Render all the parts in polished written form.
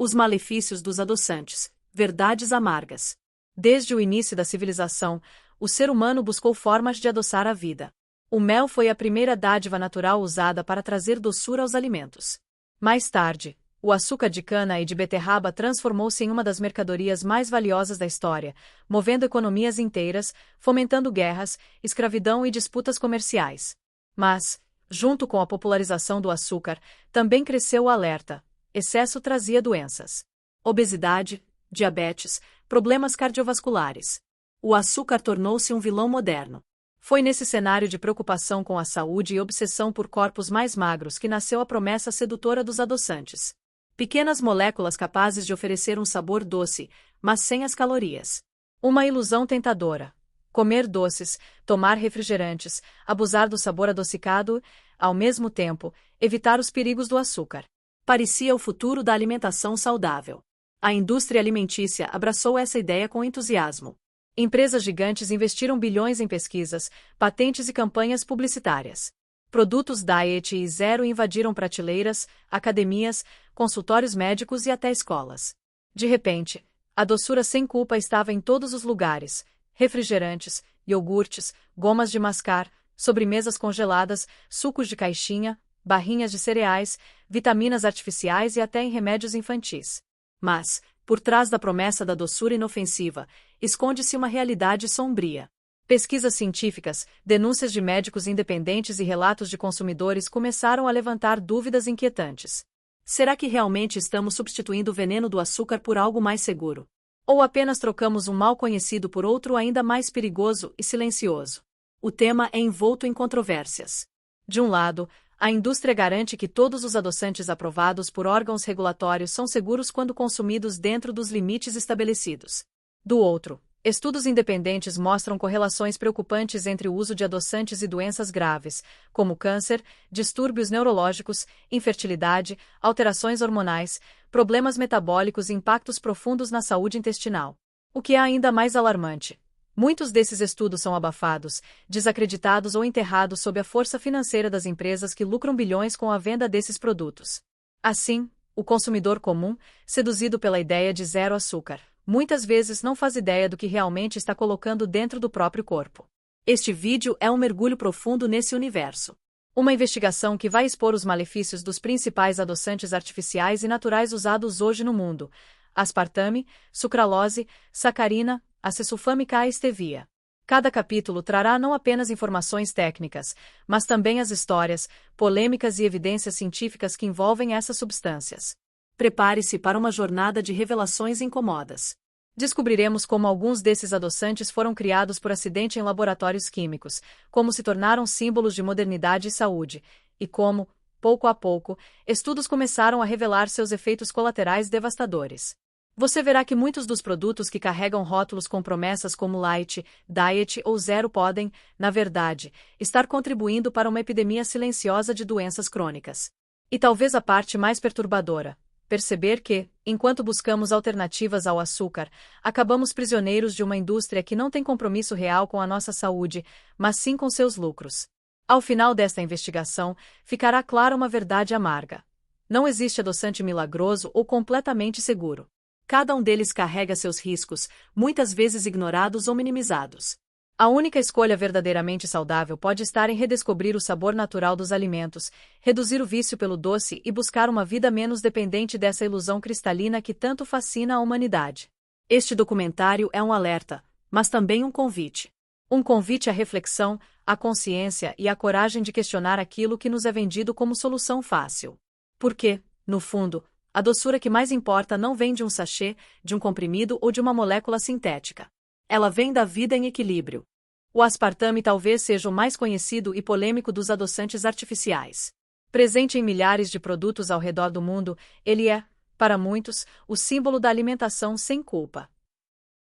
Os malefícios dos adoçantes. Verdades amargas. Desde o início da civilização, o ser humano buscou formas de adoçar a vida. O mel foi a primeira dádiva natural usada para trazer doçura aos alimentos. Mais tarde, o açúcar de cana e de beterraba transformou-se em uma das mercadorias mais valiosas da história, movendo economias inteiras, fomentando guerras, escravidão e disputas comerciais. Mas, junto com a popularização do açúcar, também cresceu o alerta: excesso trazia doenças. Obesidade, diabetes, problemas cardiovasculares. O açúcar tornou-se um vilão moderno. Foi nesse cenário de preocupação com a saúde e obsessão por corpos mais magros que nasceu a promessa sedutora dos adoçantes. Pequenas moléculas capazes de oferecer um sabor doce, mas sem as calorias. Uma ilusão tentadora. Comer doces, tomar refrigerantes, abusar do sabor adocicado, ao mesmo tempo, evitar os perigos do açúcar. Parecia o futuro da alimentação saudável. A indústria alimentícia abraçou essa ideia com entusiasmo. Empresas gigantes investiram bilhões em pesquisas, patentes e campanhas publicitárias. Produtos diet e zero invadiram prateleiras, academias, consultórios médicos e até escolas. De repente, a doçura sem culpa estava em todos os lugares: refrigerantes, iogurtes, gomas de mascar, sobremesas congeladas, sucos de caixinha, barrinhas de cereais, vitaminas artificiais e até em remédios infantis. Mas, por trás da promessa da doçura inofensiva, esconde-se uma realidade sombria. Pesquisas científicas, denúncias de médicos independentes e relatos de consumidores começaram a levantar dúvidas inquietantes. Será que realmente estamos substituindo o veneno do açúcar por algo mais seguro? Ou apenas trocamos um mal conhecido por outro ainda mais perigoso e silencioso? O tema é envolto em controvérsias. De um lado, a indústria garante que todos os adoçantes aprovados por órgãos regulatórios são seguros quando consumidos dentro dos limites estabelecidos. Do outro, estudos independentes mostram correlações preocupantes entre o uso de adoçantes e doenças graves, como câncer, distúrbios neurológicos, infertilidade, alterações hormonais, problemas metabólicos e impactos profundos na saúde intestinal. O que é ainda mais alarmante: muitos desses estudos são abafados, desacreditados ou enterrados sob a força financeira das empresas que lucram bilhões com a venda desses produtos. Assim, o consumidor comum, seduzido pela ideia de zero açúcar, muitas vezes não faz ideia do que realmente está colocando dentro do próprio corpo. Este vídeo é um mergulho profundo nesse universo. Uma investigação que vai expor os malefícios dos principais adoçantes artificiais e naturais usados hoje no mundo: aspartame, sucralose, sacarina, acesulfame e stevia. Cada capítulo trará não apenas informações técnicas, mas também as histórias, polêmicas e evidências científicas que envolvem essas substâncias. Prepare-se para uma jornada de revelações incomodas. Descobriremos como alguns desses adoçantes foram criados por acidente em laboratórios químicos, como se tornaram símbolos de modernidade e saúde, e como, pouco a pouco, estudos começaram a revelar seus efeitos colaterais devastadores. Você verá que muitos dos produtos que carregam rótulos com promessas como light, diet ou zero podem, na verdade, estar contribuindo para uma epidemia silenciosa de doenças crônicas. E talvez a parte mais perturbadora: perceber que, enquanto buscamos alternativas ao açúcar, acabamos prisioneiros de uma indústria que não tem compromisso real com a nossa saúde, mas sim com seus lucros. Ao final desta investigação, ficará clara uma verdade amarga: não existe adoçante milagroso ou completamente seguro. Cada um deles carrega seus riscos, muitas vezes ignorados ou minimizados. A única escolha verdadeiramente saudável pode estar em redescobrir o sabor natural dos alimentos, reduzir o vício pelo doce e buscar uma vida menos dependente dessa ilusão cristalina que tanto fascina a humanidade. Este documentário é um alerta, mas também um convite. Um convite à reflexão, à consciência e à coragem de questionar aquilo que nos é vendido como solução fácil. Porque, no fundo, a doçura que mais importa não vem de um sachê, de um comprimido ou de uma molécula sintética. Ela vem da vida em equilíbrio. O aspartame talvez seja o mais conhecido e polêmico dos adoçantes artificiais. Presente em milhares de produtos ao redor do mundo, ele é, para muitos, o símbolo da alimentação sem culpa.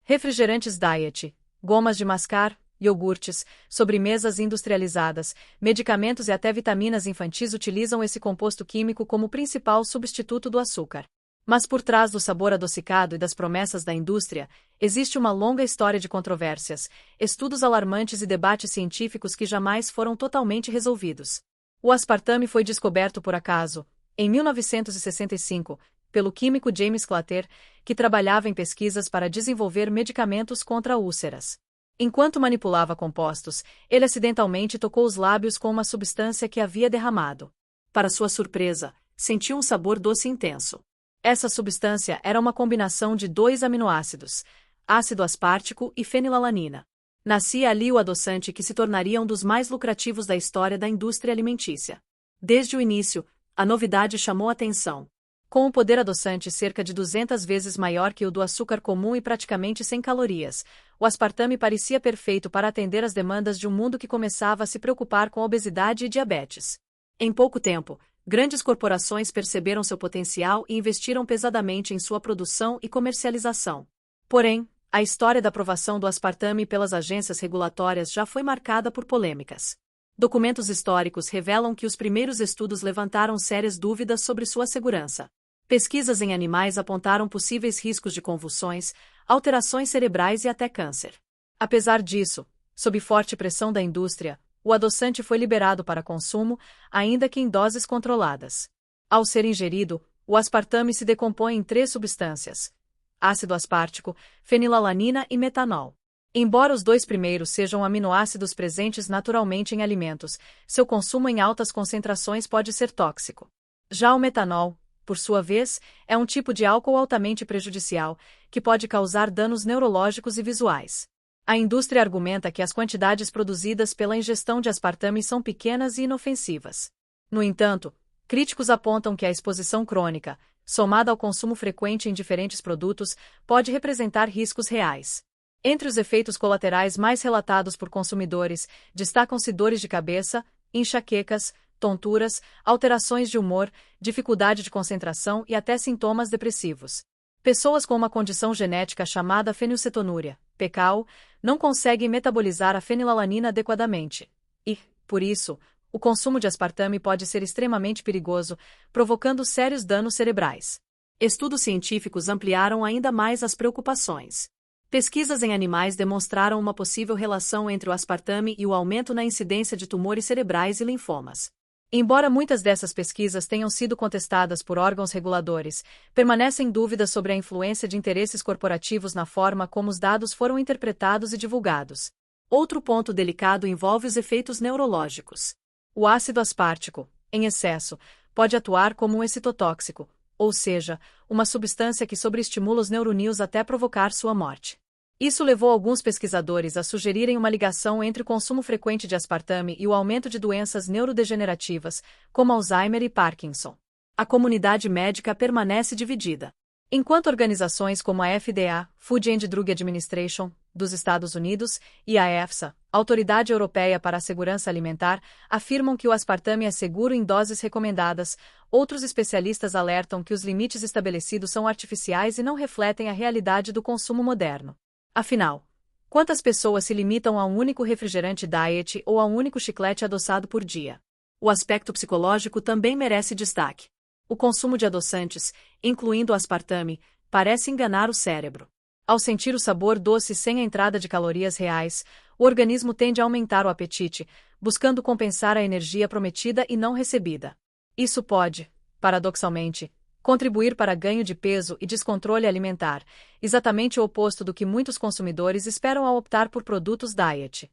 Refrigerantes diet, gomas de mascar, iogurtes, sobremesas industrializadas, medicamentos e até vitaminas infantis utilizam esse composto químico como principal substituto do açúcar. Mas por trás do sabor adocicado e das promessas da indústria, existe uma longa história de controvérsias, estudos alarmantes e debates científicos que jamais foram totalmente resolvidos. O aspartame foi descoberto por acaso, em 1965, pelo químico James Clutter, que trabalhava em pesquisas para desenvolver medicamentos contra úlceras. Enquanto manipulava compostos, ele acidentalmente tocou os lábios com uma substância que havia derramado. Para sua surpresa, sentiu um sabor doce intenso. Essa substância era uma combinação de 2 aminoácidos, ácido aspartico e fenilalanina. Nascia ali o adoçante que se tornaria um dos mais lucrativos da história da indústria alimentícia. Desde o início, a novidade chamou a atenção. Com um poder adoçante cerca de 200 vezes maior que o do açúcar comum e praticamente sem calorias, o aspartame parecia perfeito para atender às demandas de um mundo que começava a se preocupar com obesidade e diabetes. Em pouco tempo, grandes corporações perceberam seu potencial e investiram pesadamente em sua produção e comercialização. Porém, a história da aprovação do aspartame pelas agências regulatórias já foi marcada por polêmicas. Documentos históricos revelam que os primeiros estudos levantaram sérias dúvidas sobre sua segurança. Pesquisas em animais apontaram possíveis riscos de convulsões, alterações cerebrais e até câncer. Apesar disso, sob forte pressão da indústria, o adoçante foi liberado para consumo, ainda que em doses controladas. Ao ser ingerido, o aspartame se decompõe em 3 substâncias: ácido aspartico, fenilalanina e metanol. Embora os 2 primeiros sejam aminoácidos presentes naturalmente em alimentos, seu consumo em altas concentrações pode ser tóxico. Já o metanol, por sua vez, é um tipo de álcool altamente prejudicial, que pode causar danos neurológicos e visuais. A indústria argumenta que as quantidades produzidas pela ingestão de aspartame são pequenas e inofensivas. No entanto, críticos apontam que a exposição crônica, somada ao consumo frequente em diferentes produtos, pode representar riscos reais. Entre os efeitos colaterais mais relatados por consumidores, destacam-se dores de cabeça, enxaquecas, tonturas, alterações de humor, dificuldade de concentração e até sintomas depressivos. Pessoas com uma condição genética chamada fenilcetonúria, PKU, não conseguem metabolizar a fenilalanina adequadamente. E, por isso, o consumo de aspartame pode ser extremamente perigoso, provocando sérios danos cerebrais. Estudos científicos ampliaram ainda mais as preocupações. Pesquisas em animais demonstraram uma possível relação entre o aspartame e o aumento na incidência de tumores cerebrais e linfomas. Embora muitas dessas pesquisas tenham sido contestadas por órgãos reguladores, permanecem dúvidas sobre a influência de interesses corporativos na forma como os dados foram interpretados e divulgados. Outro ponto delicado envolve os efeitos neurológicos. O ácido aspartico, em excesso, pode atuar como um excitotóxico, ou seja, uma substância que sobreestimula os neurônios até provocar sua morte. Isso levou alguns pesquisadores a sugerirem uma ligação entre o consumo frequente de aspartame e o aumento de doenças neurodegenerativas, como Alzheimer e Parkinson. A comunidade médica permanece dividida. Enquanto organizações como a FDA, Food and Drug Administration, dos Estados Unidos, e a EFSA, Autoridade Europeia para a Segurança Alimentar, afirmam que o aspartame é seguro em doses recomendadas, outros especialistas alertam que os limites estabelecidos são artificiais e não refletem a realidade do consumo moderno. Afinal, quantas pessoas se limitam a um único refrigerante diet ou a um único chiclete adoçado por dia? O aspecto psicológico também merece destaque. O consumo de adoçantes, incluindo o aspartame, parece enganar o cérebro. Ao sentir o sabor doce sem a entrada de calorias reais, o organismo tende a aumentar o apetite, buscando compensar a energia prometida e não recebida. Isso pode, paradoxalmente, contribuir para ganho de peso e descontrole alimentar, exatamente o oposto do que muitos consumidores esperam ao optar por produtos diet.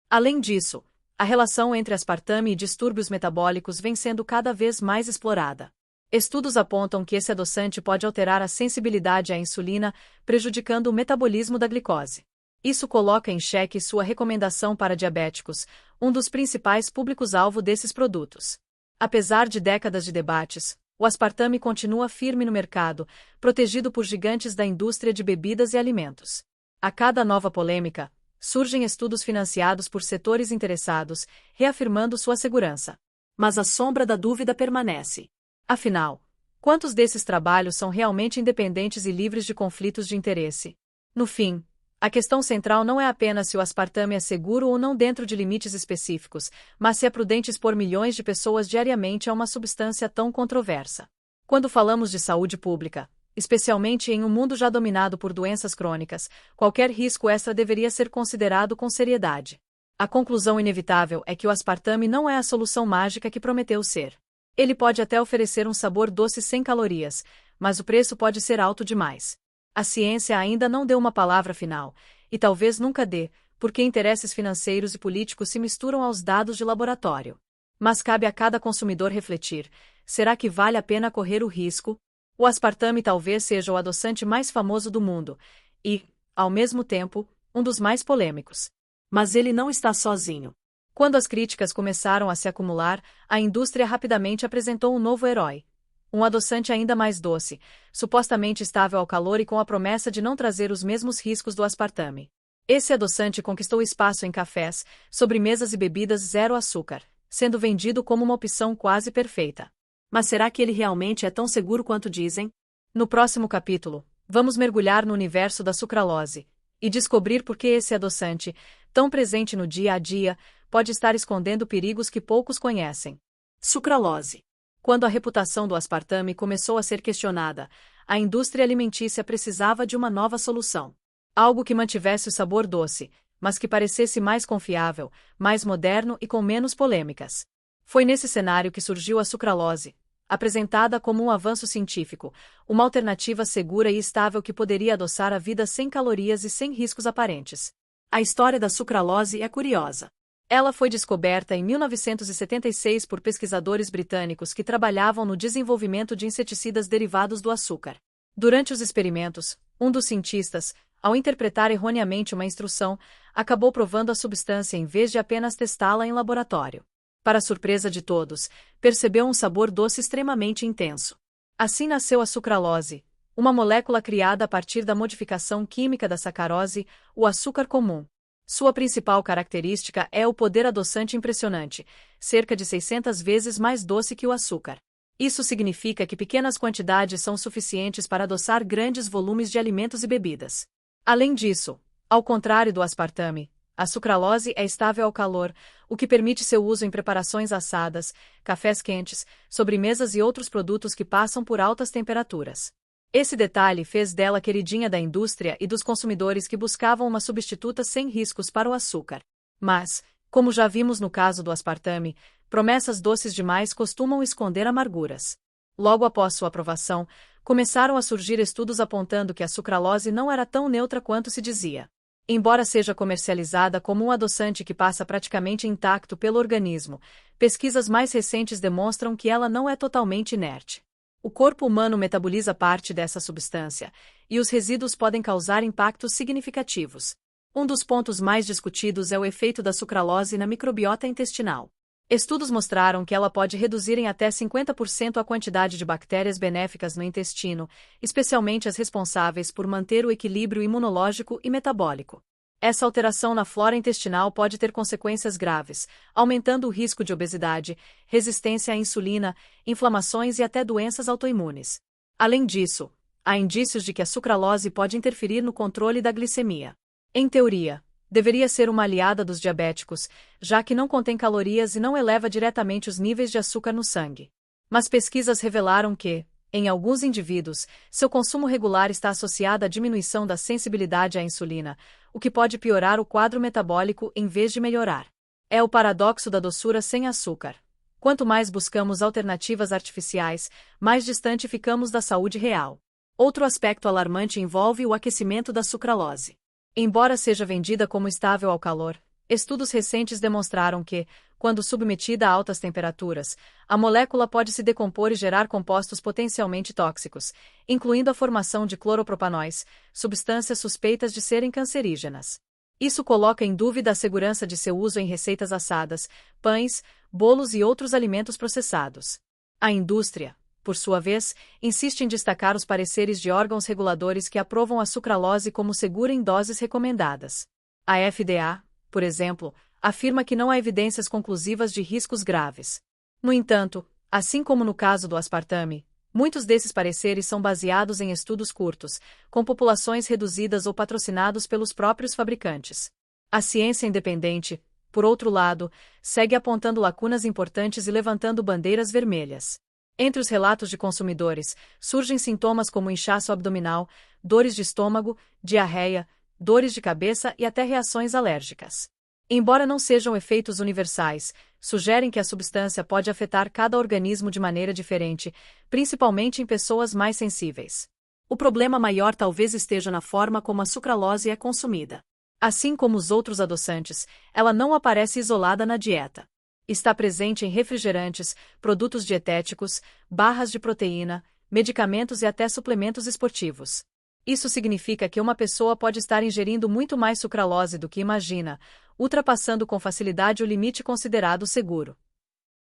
Além disso, a relação entre aspartame e distúrbios metabólicos vem sendo cada vez mais explorada. Estudos apontam que esse adoçante pode alterar a sensibilidade à insulina, prejudicando o metabolismo da glicose. Isso coloca em xeque sua recomendação para diabéticos, um dos principais públicos-alvo desses produtos. Apesar de décadas de debates, o aspartame continua firme no mercado, protegido por gigantes da indústria de bebidas e alimentos. A cada nova polêmica, surgem estudos financiados por setores interessados, reafirmando sua segurança. Mas a sombra da dúvida permanece. Afinal, quantos desses trabalhos são realmente independentes e livres de conflitos de interesse? No fim, a questão central não é apenas se o aspartame é seguro ou não dentro de limites específicos, mas se é prudente expor milhões de pessoas diariamente a uma substância tão controversa. Quando falamos de saúde pública, especialmente em um mundo já dominado por doenças crônicas, qualquer risco extra deveria ser considerado com seriedade. A conclusão inevitável é que o aspartame não é a solução mágica que prometeu ser. Ele pode até oferecer um sabor doce sem calorias, mas o preço pode ser alto demais. A ciência ainda não deu uma palavra final, e talvez nunca dê, porque interesses financeiros e políticos se misturam aos dados de laboratório. Mas cabe a cada consumidor refletir: será que vale a pena correr o risco? O aspartame talvez seja o adoçante mais famoso do mundo e, ao mesmo tempo, um dos mais polêmicos. Mas ele não está sozinho. Quando as críticas começaram a se acumular, a indústria rapidamente apresentou um novo herói. Um adoçante ainda mais doce, supostamente estável ao calor e com a promessa de não trazer os mesmos riscos do aspartame. Esse adoçante conquistou espaço em cafés, sobremesas e bebidas zero açúcar, sendo vendido como uma opção quase perfeita. Mas será que ele realmente é tão seguro quanto dizem? No próximo capítulo, vamos mergulhar no universo da sucralose e descobrir por que esse adoçante, tão presente no dia a dia, pode estar escondendo perigos que poucos conhecem. Sucralose. Quando a reputação do aspartame começou a ser questionada, a indústria alimentícia precisava de uma nova solução. Algo que mantivesse o sabor doce, mas que parecesse mais confiável, mais moderno e com menos polêmicas. Foi nesse cenário que surgiu a sucralose, apresentada como um avanço científico, uma alternativa segura e estável que poderia adoçar a vida sem calorias e sem riscos aparentes. A história da sucralose é curiosa. Ela foi descoberta em 1976 por pesquisadores britânicos que trabalhavam no desenvolvimento de inseticidas derivados do açúcar. Durante os experimentos, um dos cientistas, ao interpretar erroneamente uma instrução, acabou provando a substância em vez de apenas testá-la em laboratório. Para surpresa de todos, percebeu um sabor doce extremamente intenso. Assim nasceu a sucralose, uma molécula criada a partir da modificação química da sacarose, o açúcar comum. Sua principal característica é o poder adoçante impressionante, cerca de 600 vezes mais doce que o açúcar. Isso significa que pequenas quantidades são suficientes para adoçar grandes volumes de alimentos e bebidas. Além disso, ao contrário do aspartame, a sucralose é estável ao calor, o que permite seu uso em preparações assadas, cafés quentes, sobremesas e outros produtos que passam por altas temperaturas. Esse detalhe fez dela queridinha da indústria e dos consumidores que buscavam uma substituta sem riscos para o açúcar. Mas, como já vimos no caso do aspartame, promessas doces demais costumam esconder amarguras. Logo após sua aprovação, começaram a surgir estudos apontando que a sucralose não era tão neutra quanto se dizia. Embora seja comercializada como um adoçante que passa praticamente intacto pelo organismo, pesquisas mais recentes demonstram que ela não é totalmente inerte. O corpo humano metaboliza parte dessa substância, e os resíduos podem causar impactos significativos. Um dos pontos mais discutidos é o efeito da sucralose na microbiota intestinal. Estudos mostraram que ela pode reduzir em até 50% a quantidade de bactérias benéficas no intestino, especialmente as responsáveis por manter o equilíbrio imunológico e metabólico. Essa alteração na flora intestinal pode ter consequências graves, aumentando o risco de obesidade, resistência à insulina, inflamações e até doenças autoimunes. Além disso, há indícios de que a sucralose pode interferir no controle da glicemia. Em teoria, deveria ser uma aliada dos diabéticos, já que não contém calorias e não eleva diretamente os níveis de açúcar no sangue. Mas pesquisas revelaram que, em alguns indivíduos, seu consumo regular está associado à diminuição da sensibilidade à insulina, o que pode piorar o quadro metabólico em vez de melhorar. É o paradoxo da doçura sem açúcar. Quanto mais buscamos alternativas artificiais, mais distante ficamos da saúde real. Outro aspecto alarmante envolve o aquecimento da sucralose. Embora seja vendida como estável ao calor, estudos recentes demonstraram que, quando submetida a altas temperaturas, a molécula pode se decompor e gerar compostos potencialmente tóxicos, incluindo a formação de cloropropanóis, substâncias suspeitas de serem cancerígenas. Isso coloca em dúvida a segurança de seu uso em receitas assadas, pães, bolos e outros alimentos processados. A indústria, por sua vez, insiste em destacar os pareceres de órgãos reguladores que aprovam a sucralose como segura em doses recomendadas. A FDA, por exemplo, afirma que não há evidências conclusivas de riscos graves. No entanto, assim como no caso do aspartame, muitos desses pareceres são baseados em estudos curtos, com populações reduzidas ou patrocinados pelos próprios fabricantes. A ciência independente, por outro lado, segue apontando lacunas importantes e levantando bandeiras vermelhas. Entre os relatos de consumidores, surgem sintomas como inchaço abdominal, dores de estômago, diarreia, dores de cabeça e até reações alérgicas. Embora não sejam efeitos universais, sugerem que a substância pode afetar cada organismo de maneira diferente, principalmente em pessoas mais sensíveis. O problema maior talvez esteja na forma como a sucralose é consumida. Assim como os outros adoçantes, ela não aparece isolada na dieta. Está presente em refrigerantes, produtos dietéticos, barras de proteína, medicamentos e até suplementos esportivos. Isso significa que uma pessoa pode estar ingerindo muito mais sucralose do que imagina, ultrapassando com facilidade o limite considerado seguro.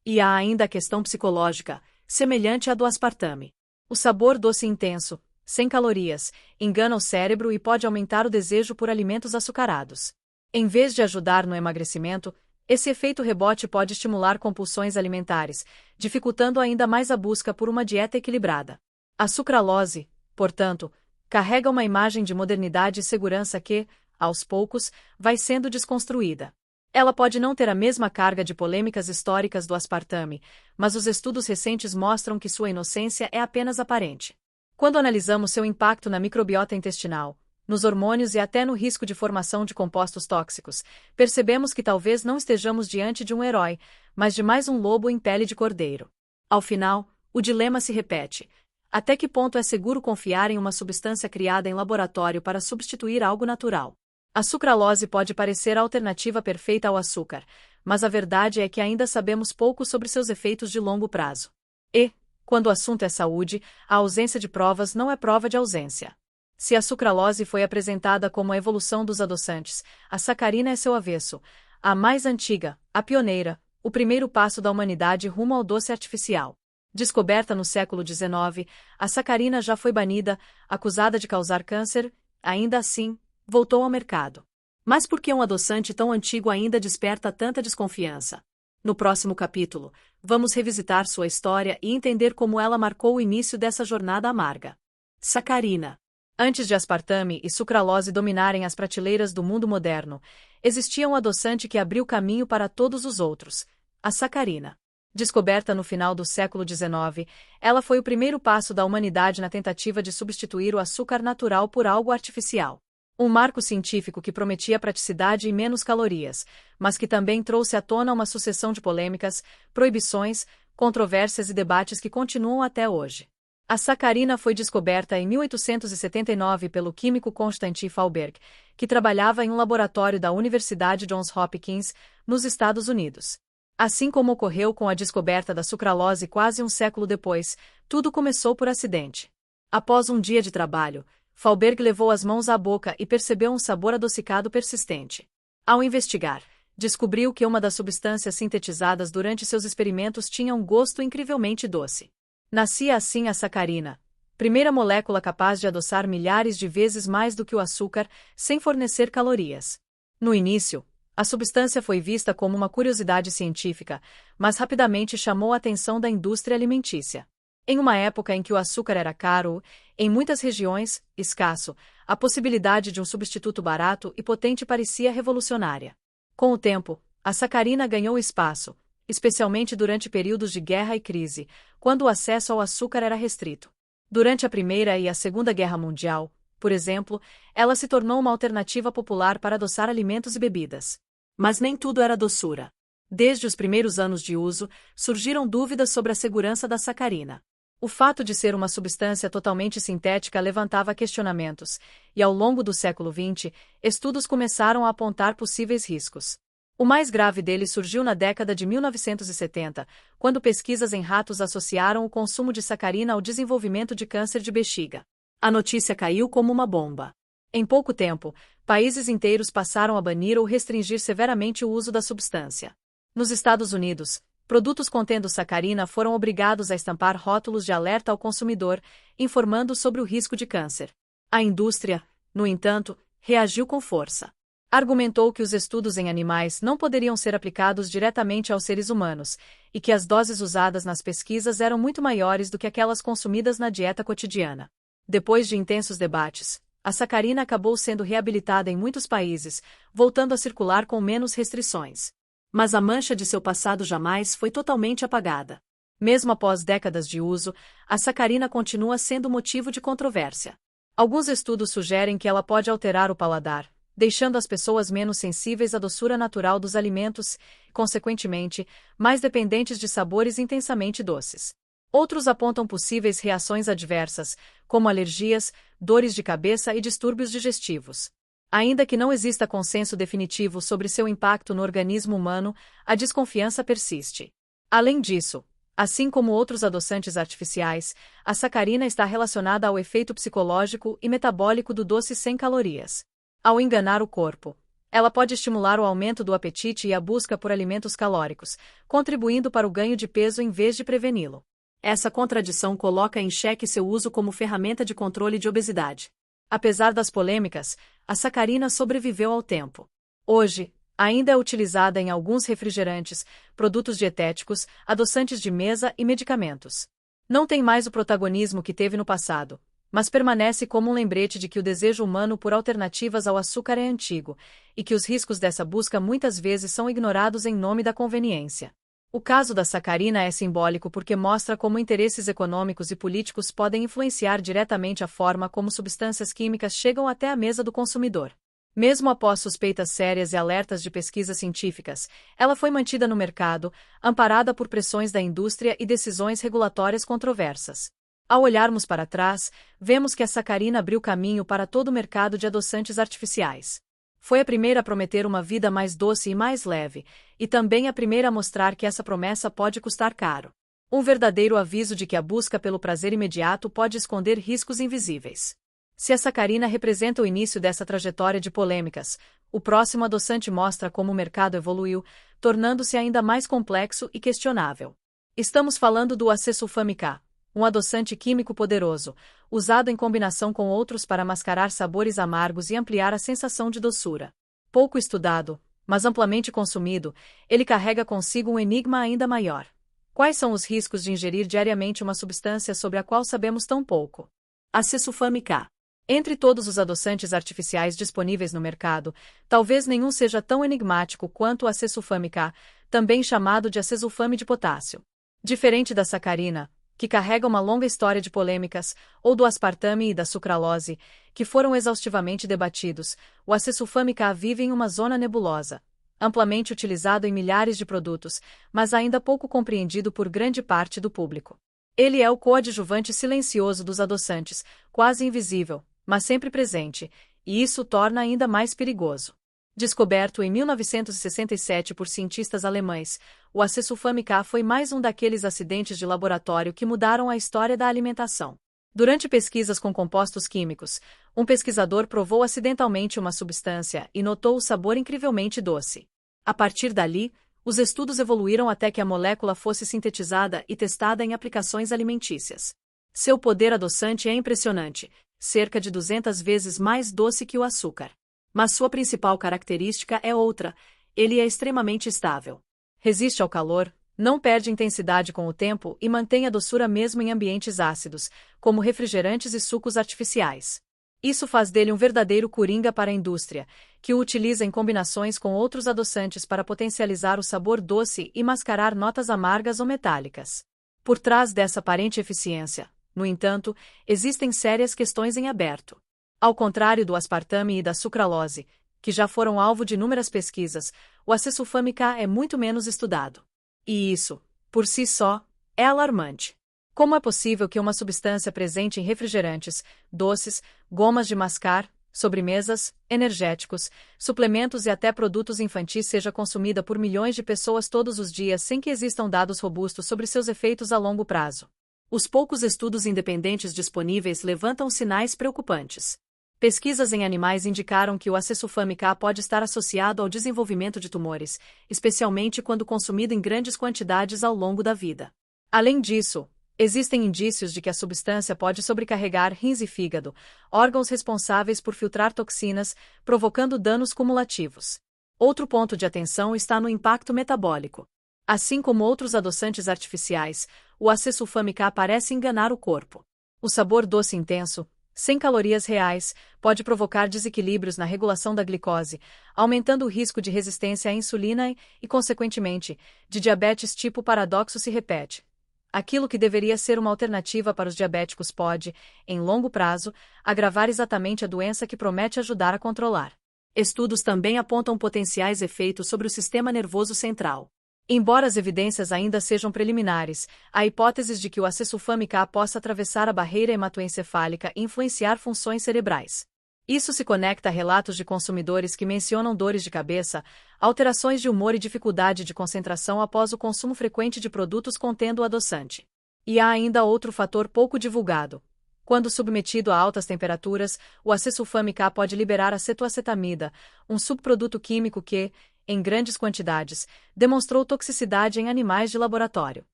E há ainda a questão psicológica, semelhante à do aspartame. O sabor doce intenso, sem calorias, engana o cérebro e pode aumentar o desejo por alimentos açucarados. Em vez de ajudar no emagrecimento, esse efeito rebote pode estimular compulsões alimentares, dificultando ainda mais a busca por uma dieta equilibrada. A sucralose, portanto, carrega uma imagem de modernidade e segurança que, aos poucos, vai sendo desconstruída. Ela pode não ter a mesma carga de polêmicas históricas do aspartame, mas os estudos recentes mostram que sua inocência é apenas aparente. Quando analisamos seu impacto na microbiota intestinal, nos hormônios e até no risco de formação de compostos tóxicos, percebemos que talvez não estejamos diante de um herói, mas de mais um lobo em pele de cordeiro. Ao final, o dilema se repete. Até que ponto é seguro confiar em uma substância criada em laboratório para substituir algo natural? A sucralose pode parecer a alternativa perfeita ao açúcar, mas a verdade é que ainda sabemos pouco sobre seus efeitos de longo prazo. E, quando o assunto é saúde, a ausência de provas não é prova de ausência. Se a sucralose foi apresentada como a evolução dos adoçantes, a sacarina é seu avesso, a mais antiga, a pioneira, o primeiro passo da humanidade rumo ao doce artificial. Descoberta no século XIX, a sacarina já foi banida, acusada de causar câncer, ainda assim, voltou ao mercado. Mas por que um adoçante tão antigo ainda desperta tanta desconfiança? No próximo capítulo, vamos revisitar sua história e entender como ela marcou o início dessa jornada amarga. Sacarina. Antes de aspartame e sucralose dominarem as prateleiras do mundo moderno, existia um adoçante que abriu caminho para todos os outros, a sacarina. Descoberta no final do século XIX, ela foi o primeiro passo da humanidade na tentativa de substituir o açúcar natural por algo artificial. Um marco científico que prometia praticidade e menos calorias, mas que também trouxe à tona uma sucessão de polêmicas, proibições, controvérsias e debates que continuam até hoje. A sacarina foi descoberta em 1879 pelo químico Constantin Fauberg, que trabalhava em um laboratório da Universidade Johns Hopkins, nos Estados Unidos. Assim como ocorreu com a descoberta da sucralose quase um século depois, tudo começou por acidente. Após um dia de trabalho, Fauberg levou as mãos à boca e percebeu um sabor adocicado persistente. Ao investigar, descobriu que uma das substâncias sintetizadas durante seus experimentos tinha um gosto incrivelmente doce. Nascia assim a sacarina, primeira molécula capaz de adoçar milhares de vezes mais do que o açúcar, sem fornecer calorias. No início, a substância foi vista como uma curiosidade científica, mas rapidamente chamou a atenção da indústria alimentícia. Em uma época em que o açúcar era caro, em muitas regiões, escasso, a possibilidade de um substituto barato e potente parecia revolucionária. Com o tempo, a sacarina ganhou espaço, especialmente durante períodos de guerra e crise, quando o acesso ao açúcar era restrito. Durante a Primeira e a Segunda Guerra Mundial, por exemplo, ela se tornou uma alternativa popular para adoçar alimentos e bebidas. Mas nem tudo era doçura. Desde os primeiros anos de uso, surgiram dúvidas sobre a segurança da sacarina. O fato de ser uma substância totalmente sintética levantava questionamentos, e ao longo do século XX, estudos começaram a apontar possíveis riscos. O mais grave deles surgiu na década de 1970, quando pesquisas em ratos associaram o consumo de sacarina ao desenvolvimento de câncer de bexiga. A notícia caiu como uma bomba. Em pouco tempo, países inteiros passaram a banir ou restringir severamente o uso da substância. Nos Estados Unidos, produtos contendo sacarina foram obrigados a estampar rótulos de alerta ao consumidor, informando sobre o risco de câncer. A indústria, no entanto, reagiu com força. Argumentou que os estudos em animais não poderiam ser aplicados diretamente aos seres humanos, e que as doses usadas nas pesquisas eram muito maiores do que aquelas consumidas na dieta cotidiana. Depois de intensos debates, a sacarina acabou sendo reabilitada em muitos países, voltando a circular com menos restrições. Mas a mancha de seu passado jamais foi totalmente apagada. Mesmo após décadas de uso, a sacarina continua sendo motivo de controvérsia. Alguns estudos sugerem que ela pode alterar o paladar, deixando as pessoas menos sensíveis à doçura natural dos alimentos e, consequentemente, mais dependentes de sabores intensamente doces. Outros apontam possíveis reações adversas, como alergias, dores de cabeça e distúrbios digestivos. Ainda que não exista consenso definitivo sobre seu impacto no organismo humano, a desconfiança persiste. Além disso, assim como outros adoçantes artificiais, a sacarina está relacionada ao efeito psicológico e metabólico do doce sem calorias. Ao enganar o corpo, ela pode estimular o aumento do apetite e a busca por alimentos calóricos, contribuindo para o ganho de peso em vez de preveni-lo. Essa contradição coloca em xeque seu uso como ferramenta de controle de obesidade. Apesar das polêmicas, a sacarina sobreviveu ao tempo. Hoje, ainda é utilizada em alguns refrigerantes, produtos dietéticos, adoçantes de mesa e medicamentos. Não tem mais o protagonismo que teve no passado, mas permanece como um lembrete de que o desejo humano por alternativas ao açúcar é antigo, e que os riscos dessa busca muitas vezes são ignorados em nome da conveniência. O caso da sacarina é simbólico porque mostra como interesses econômicos e políticos podem influenciar diretamente a forma como substâncias químicas chegam até a mesa do consumidor. Mesmo após suspeitas sérias e alertas de pesquisas científicas, ela foi mantida no mercado, amparada por pressões da indústria e decisões regulatórias controversas. Ao olharmos para trás, vemos que a sacarina abriu caminho para todo o mercado de adoçantes artificiais. Foi a primeira a prometer uma vida mais doce e mais leve, e também a primeira a mostrar que essa promessa pode custar caro. Um verdadeiro aviso de que a busca pelo prazer imediato pode esconder riscos invisíveis. Se a sacarina representa o início dessa trajetória de polêmicas, o próximo adoçante mostra como o mercado evoluiu, tornando-se ainda mais complexo e questionável. Estamos falando do acesulfame K, um adoçante químico poderoso, usado em combinação com outros para mascarar sabores amargos e ampliar a sensação de doçura. Pouco estudado, mas amplamente consumido, ele carrega consigo um enigma ainda maior. Quais são os riscos de ingerir diariamente uma substância sobre a qual sabemos tão pouco? Acesulfame K. Entre todos os adoçantes artificiais disponíveis no mercado, talvez nenhum seja tão enigmático quanto o acesulfame K, também chamado de acesulfame de potássio. Diferente da sacarina, que carrega uma longa história de polêmicas, ou do aspartame e da sucralose, que foram exaustivamente debatidos, o acesulfame K vive em uma zona nebulosa, amplamente utilizado em milhares de produtos, mas ainda pouco compreendido por grande parte do público. Ele é o coadjuvante silencioso dos adoçantes, quase invisível, mas sempre presente, e isso o torna ainda mais perigoso. Descoberto em 1967 por cientistas alemães, o acesulfame K foi mais um daqueles acidentes de laboratório que mudaram a história da alimentação. Durante pesquisas com compostos químicos, um pesquisador provou acidentalmente uma substância e notou o sabor incrivelmente doce. A partir dali, os estudos evoluíram até que a molécula fosse sintetizada e testada em aplicações alimentícias. Seu poder adoçante é impressionante, cerca de 200 vezes mais doce que o açúcar. Mas sua principal característica é outra: ele é extremamente estável. Resiste ao calor, não perde intensidade com o tempo e mantém a doçura mesmo em ambientes ácidos, como refrigerantes e sucos artificiais. Isso faz dele um verdadeiro coringa para a indústria, que o utiliza em combinações com outros adoçantes para potencializar o sabor doce e mascarar notas amargas ou metálicas. Por trás dessa aparente eficiência, no entanto, existem sérias questões em aberto. Ao contrário do aspartame e da sucralose, que já foram alvo de inúmeras pesquisas, o acesulfame K é muito menos estudado. E isso, por si só, é alarmante. Como é possível que uma substância presente em refrigerantes, doces, gomas de mascar, sobremesas, energéticos, suplementos e até produtos infantis seja consumida por milhões de pessoas todos os dias sem que existam dados robustos sobre seus efeitos a longo prazo? Os poucos estudos independentes disponíveis levantam sinais preocupantes. Pesquisas em animais indicaram que o acesulfame K pode estar associado ao desenvolvimento de tumores, especialmente quando consumido em grandes quantidades ao longo da vida. Além disso, existem indícios de que a substância pode sobrecarregar rins e fígado, órgãos responsáveis por filtrar toxinas, provocando danos cumulativos. Outro ponto de atenção está no impacto metabólico. Assim como outros adoçantes artificiais, o acesulfame K parece enganar o corpo. O sabor doce intenso, sem calorias reais, pode provocar desequilíbrios na regulação da glicose, aumentando o risco de resistência à insulina e, consequentemente, de diabetes tipo. O paradoxo se repete. Aquilo que deveria ser uma alternativa para os diabéticos pode, em longo prazo, agravar exatamente a doença que promete ajudar a controlar. Estudos também apontam potenciais efeitos sobre o sistema nervoso central. Embora as evidências ainda sejam preliminares, há hipóteses de que o acesulfame-K possa atravessar a barreira hematoencefálica e influenciar funções cerebrais. Isso se conecta a relatos de consumidores que mencionam dores de cabeça, alterações de humor e dificuldade de concentração após o consumo frequente de produtos contendo o adoçante. E há ainda outro fator pouco divulgado. Quando submetido a altas temperaturas, o acesulfame-K pode liberar acetoacetamida, um subproduto químico que, em grandes quantidades, demonstrou toxicidade em animais de laboratório.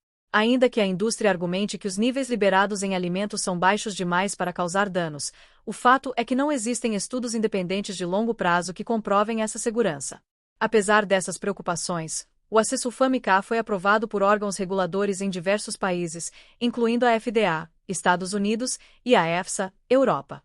Ainda que a indústria argumente que os níveis liberados em alimentos são baixos demais para causar danos, o fato é que não existem estudos independentes de longo prazo que comprovem essa segurança. Apesar dessas preocupações, o acesulfame-K foi aprovado por órgãos reguladores em diversos países, incluindo a FDA, Estados Unidos, e a EFSA, Europa.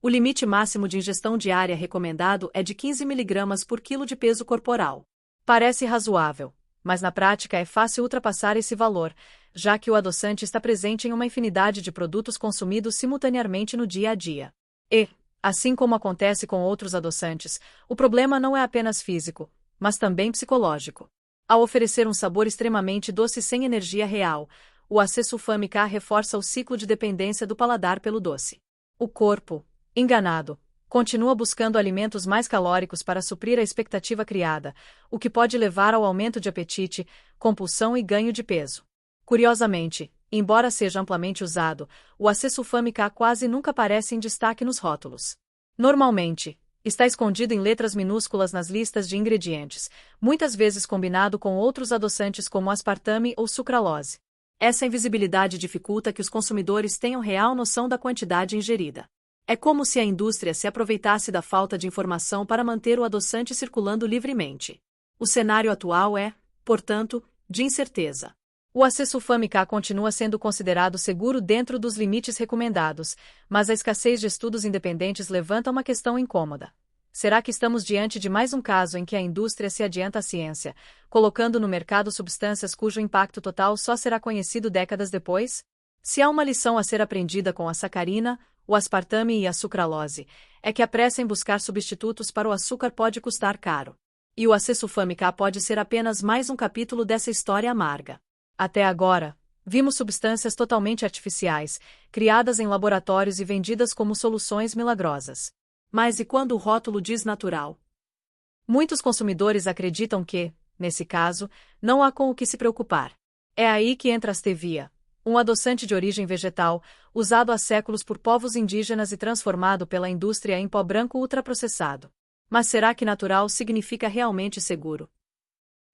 O limite máximo de ingestão diária recomendado é de 15 mg por quilo de peso corporal. Parece razoável, mas na prática é fácil ultrapassar esse valor, já que o adoçante está presente em uma infinidade de produtos consumidos simultaneamente no dia a dia. E, assim como acontece com outros adoçantes, o problema não é apenas físico, mas também psicológico. Ao oferecer um sabor extremamente doce sem energia real, o acesulfame-K reforça o ciclo de dependência do paladar pelo doce. O corpo, enganado, continua buscando alimentos mais calóricos para suprir a expectativa criada, o que pode levar ao aumento de apetite, compulsão e ganho de peso. Curiosamente, embora seja amplamente usado, o acesulfame-K quase nunca aparece em destaque nos rótulos. Normalmente, está escondido em letras minúsculas nas listas de ingredientes, muitas vezes combinado com outros adoçantes como aspartame ou sucralose. Essa invisibilidade dificulta que os consumidores tenham real noção da quantidade ingerida. É como se a indústria se aproveitasse da falta de informação para manter o adoçante circulando livremente. O cenário atual é, portanto, de incerteza. O acesulfame-K continua sendo considerado seguro dentro dos limites recomendados, mas a escassez de estudos independentes levanta uma questão incômoda. Será que estamos diante de mais um caso em que a indústria se adianta à ciência, colocando no mercado substâncias cujo impacto total só será conhecido décadas depois? Se há uma lição a ser aprendida com a sacarina, o aspartame e a sucralose, é que a pressa em buscar substitutos para o açúcar pode custar caro. E o acesulfame-K pode ser apenas mais um capítulo dessa história amarga. Até agora, vimos substâncias totalmente artificiais, criadas em laboratórios e vendidas como soluções milagrosas. Mas e quando o rótulo diz natural? Muitos consumidores acreditam que, nesse caso, não há com o que se preocupar. É aí que entra a stevia, um adoçante de origem vegetal, usado há séculos por povos indígenas e transformado pela indústria em pó branco ultraprocessado. Mas será que natural significa realmente seguro?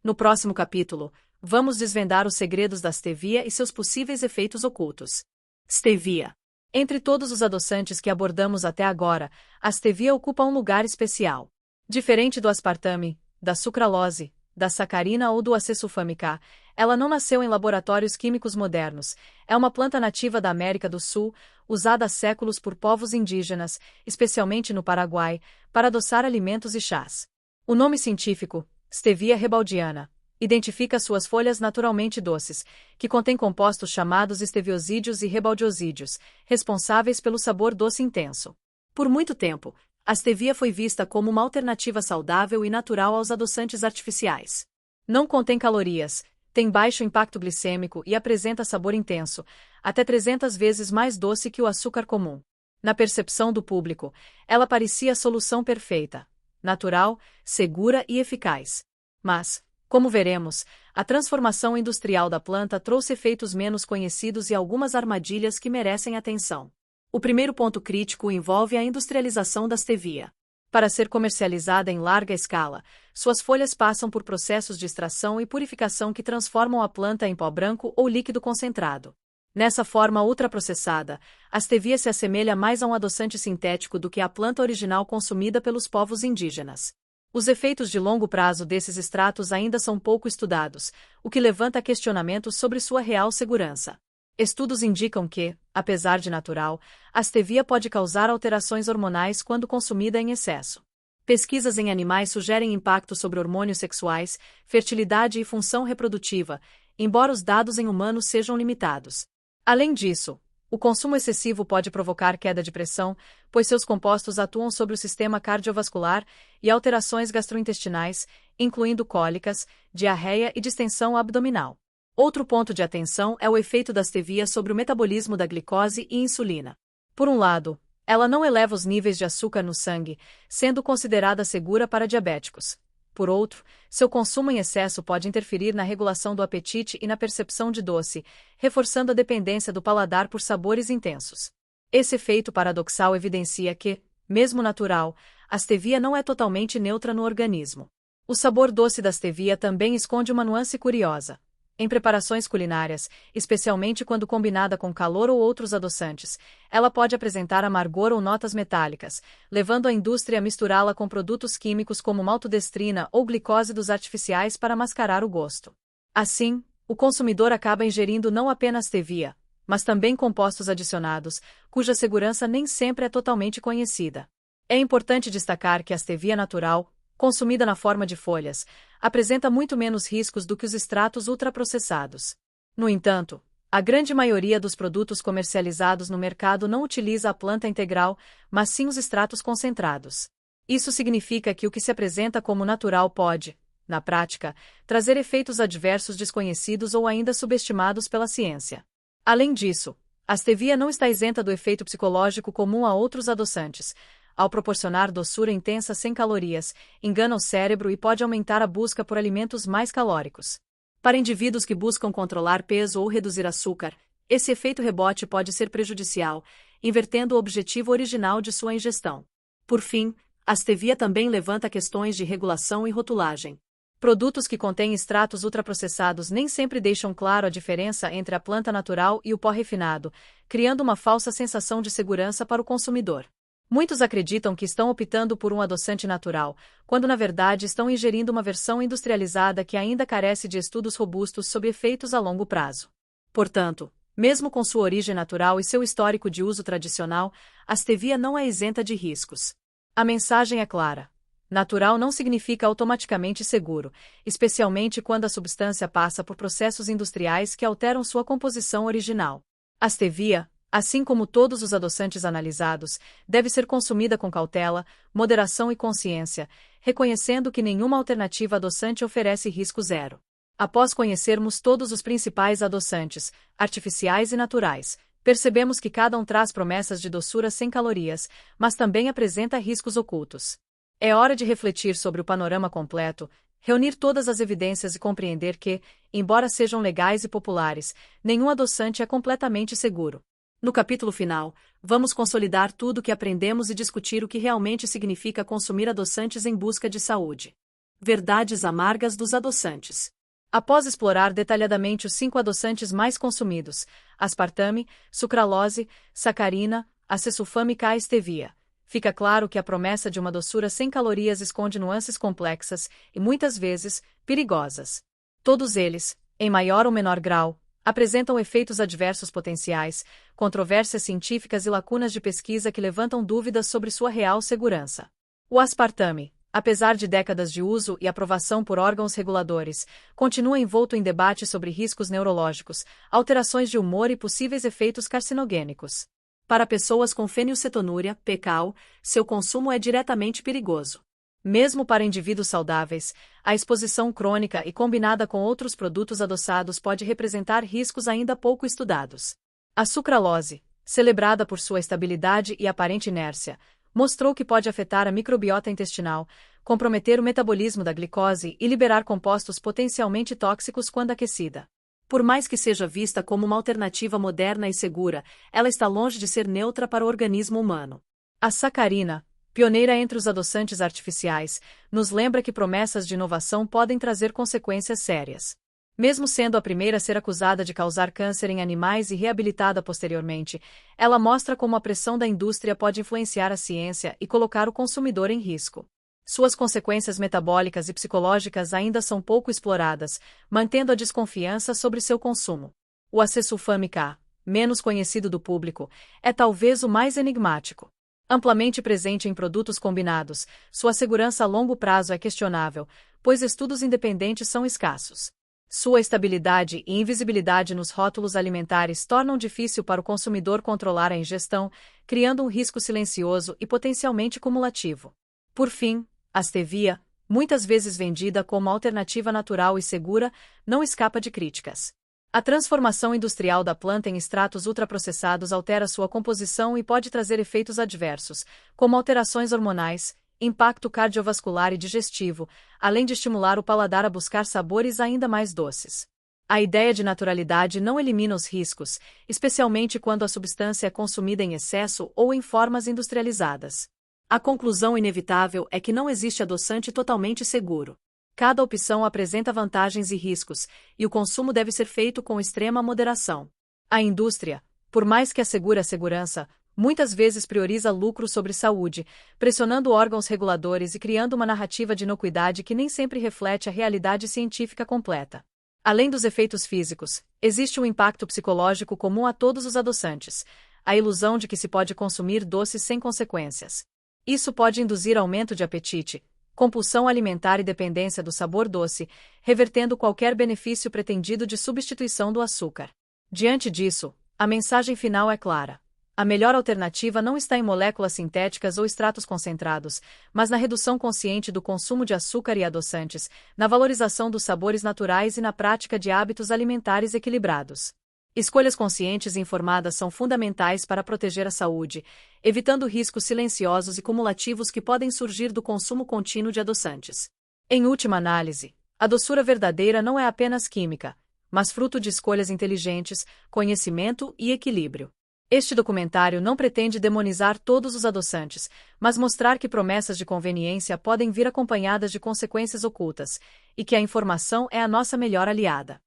No próximo capítulo, vamos desvendar os segredos da stevia e seus possíveis efeitos ocultos. Stevia. Entre todos os adoçantes que abordamos até agora, a stevia ocupa um lugar especial. Diferente do aspartame, da sucralose, da sacarina ou do acesulfame-K, ela não nasceu em laboratórios químicos modernos. É uma planta nativa da América do Sul, usada há séculos por povos indígenas, especialmente no Paraguai, para adoçar alimentos e chás. O nome científico, Stevia rebaldiana, identifica suas folhas naturalmente doces, que contêm compostos chamados esteviosídeos e rebaldiosídeos, responsáveis pelo sabor doce intenso. Por muito tempo, a stevia foi vista como uma alternativa saudável e natural aos adoçantes artificiais. Não contém calorias, tem baixo impacto glicêmico e apresenta sabor intenso, até 300 vezes mais doce que o açúcar comum. Na percepção do público, ela parecia a solução perfeita, natural, segura e eficaz. Mas, como veremos, a transformação industrial da planta trouxe efeitos menos conhecidos e algumas armadilhas que merecem atenção. O primeiro ponto crítico envolve a industrialização da stevia. Para ser comercializada em larga escala, suas folhas passam por processos de extração e purificação que transformam a planta em pó branco ou líquido concentrado. Nessa forma ultraprocessada, a stevia se assemelha mais a um adoçante sintético do que à planta original consumida pelos povos indígenas. Os efeitos de longo prazo desses extratos ainda são pouco estudados, o que levanta questionamentos sobre sua real segurança. Estudos indicam que, apesar de natural, a stevia pode causar alterações hormonais quando consumida em excesso. Pesquisas em animais sugerem impacto sobre hormônios sexuais, fertilidade e função reprodutiva, embora os dados em humanos sejam limitados. Além disso, O consumo excessivo pode provocar queda de pressão, pois seus compostos atuam sobre o sistema cardiovascular e alterações gastrointestinais, incluindo cólicas, diarreia e distensão abdominal. Outro ponto de atenção é o efeito da stevia sobre o metabolismo da glicose e insulina. Por um lado, ela não eleva os níveis de açúcar no sangue, sendo considerada segura para diabéticos. Por outro, seu consumo em excesso pode interferir na regulação do apetite e na percepção de doce, reforçando a dependência do paladar por sabores intensos. Esse efeito paradoxal evidencia que, mesmo natural, a stevia não é totalmente neutra no organismo. O sabor doce da stevia também esconde uma nuance curiosa. Em preparações culinárias, especialmente quando combinada com calor ou outros adoçantes, ela pode apresentar amargor ou notas metálicas, levando a indústria a misturá-la com produtos químicos como maltodestrina ou glicósidos artificiais para mascarar o gosto. Assim, o consumidor acaba ingerindo não apenas stevia, mas também compostos adicionados, cuja segurança nem sempre é totalmente conhecida. É importante destacar que a stevia natural, consumida na forma de folhas, apresenta muito menos riscos do que os extratos ultraprocessados. No entanto, a grande maioria dos produtos comercializados no mercado não utiliza a planta integral, mas sim os extratos concentrados. Isso significa que o que se apresenta como natural pode, na prática, trazer efeitos adversos desconhecidos ou ainda subestimados pela ciência. Além disso, a stevia não está isenta do efeito psicológico comum a outros adoçantes. Ao proporcionar doçura intensa sem calorias, engana o cérebro e pode aumentar a busca por alimentos mais calóricos. Para indivíduos que buscam controlar peso ou reduzir açúcar, esse efeito rebote pode ser prejudicial, invertendo o objetivo original de sua ingestão. Por fim, a stevia também levanta questões de regulação e rotulagem. Produtos que contêm extratos ultraprocessados nem sempre deixam claro a diferença entre a planta natural e o pó refinado, criando uma falsa sensação de segurança para o consumidor. Muitos acreditam que estão optando por um adoçante natural, quando na verdade estão ingerindo uma versão industrializada que ainda carece de estudos robustos sobre efeitos a longo prazo. Portanto, mesmo com sua origem natural e seu histórico de uso tradicional, a stevia não é isenta de riscos. A mensagem é clara. Natural não significa automaticamente seguro, especialmente quando a substância passa por processos industriais que alteram sua composição original. A stevia, assim como todos os adoçantes analisados, deve ser consumida com cautela, moderação e consciência, reconhecendo que nenhuma alternativa adoçante oferece risco zero. Após conhecermos todos os principais adoçantes, artificiais e naturais, percebemos que cada um traz promessas de doçura sem calorias, mas também apresenta riscos ocultos. É hora de refletir sobre o panorama completo, reunir todas as evidências e compreender que, embora sejam legais e populares, nenhum adoçante é completamente seguro. No capítulo final, vamos consolidar tudo o que aprendemos e discutir o que realmente significa consumir adoçantes em busca de saúde. Verdades amargas dos adoçantes. Após explorar detalhadamente os 5 adoçantes mais consumidos, aspartame, sucralose, sacarina, acesulfame e stevia, fica claro que a promessa de uma doçura sem calorias esconde nuances complexas e, muitas vezes, perigosas. Todos eles, em maior ou menor grau, apresentam efeitos adversos potenciais, controvérsias científicas e lacunas de pesquisa que levantam dúvidas sobre sua real segurança. O aspartame, apesar de décadas de uso e aprovação por órgãos reguladores, continua envolto em debate sobre riscos neurológicos, alterações de humor e possíveis efeitos carcinogênicos. Para pessoas com fenilcetonúria, PCAL, seu consumo é diretamente perigoso. Mesmo para indivíduos saudáveis, a exposição crônica e combinada com outros produtos adoçados pode representar riscos ainda pouco estudados. A sucralose, celebrada por sua estabilidade e aparente inércia, mostrou que pode afetar a microbiota intestinal, comprometer o metabolismo da glicose e liberar compostos potencialmente tóxicos quando aquecida. Por mais que seja vista como uma alternativa moderna e segura, ela está longe de ser neutra para o organismo humano. A sacarina, pioneira entre os adoçantes artificiais, nos lembra que promessas de inovação podem trazer consequências sérias. Mesmo sendo a primeira a ser acusada de causar câncer em animais e reabilitada posteriormente, ela mostra como a pressão da indústria pode influenciar a ciência e colocar o consumidor em risco. Suas consequências metabólicas e psicológicas ainda são pouco exploradas, mantendo a desconfiança sobre seu consumo. O acesulfame K, menos conhecido do público, é talvez o mais enigmático. Amplamente presente em produtos combinados, sua segurança a longo prazo é questionável, pois estudos independentes são escassos. Sua estabilidade e invisibilidade nos rótulos alimentares tornam difícil para o consumidor controlar a ingestão, criando um risco silencioso e potencialmente cumulativo. Por fim, a stevia, muitas vezes vendida como alternativa natural e segura, não escapa de críticas. A transformação industrial da planta em extratos ultraprocessados altera sua composição e pode trazer efeitos adversos, como alterações hormonais, impacto cardiovascular e digestivo, além de estimular o paladar a buscar sabores ainda mais doces. A ideia de naturalidade não elimina os riscos, especialmente quando a substância é consumida em excesso ou em formas industrializadas. A conclusão inevitável é que não existe adoçante totalmente seguro. Cada opção apresenta vantagens e riscos, e o consumo deve ser feito com extrema moderação. A indústria, por mais que assegure a segurança, muitas vezes prioriza lucro sobre saúde, pressionando órgãos reguladores e criando uma narrativa de inocuidade que nem sempre reflete a realidade científica completa. Além dos efeitos físicos, existe um impacto psicológico comum a todos os adoçantes: a ilusão de que se pode consumir doces sem consequências. Isso pode induzir aumento de apetite, compulsão alimentar e dependência do sabor doce, revertendo qualquer benefício pretendido de substituição do açúcar. Diante disso, a mensagem final é clara. A melhor alternativa não está em moléculas sintéticas ou extratos concentrados, mas na redução consciente do consumo de açúcar e adoçantes, na valorização dos sabores naturais e na prática de hábitos alimentares equilibrados. Escolhas conscientes e informadas são fundamentais para proteger a saúde, evitando riscos silenciosos e cumulativos que podem surgir do consumo contínuo de adoçantes. Em última análise, a doçura verdadeira não é apenas química, mas fruto de escolhas inteligentes, conhecimento e equilíbrio. Este documentário não pretende demonizar todos os adoçantes, mas mostrar que promessas de conveniência podem vir acompanhadas de consequências ocultas, e que a informação é a nossa melhor aliada.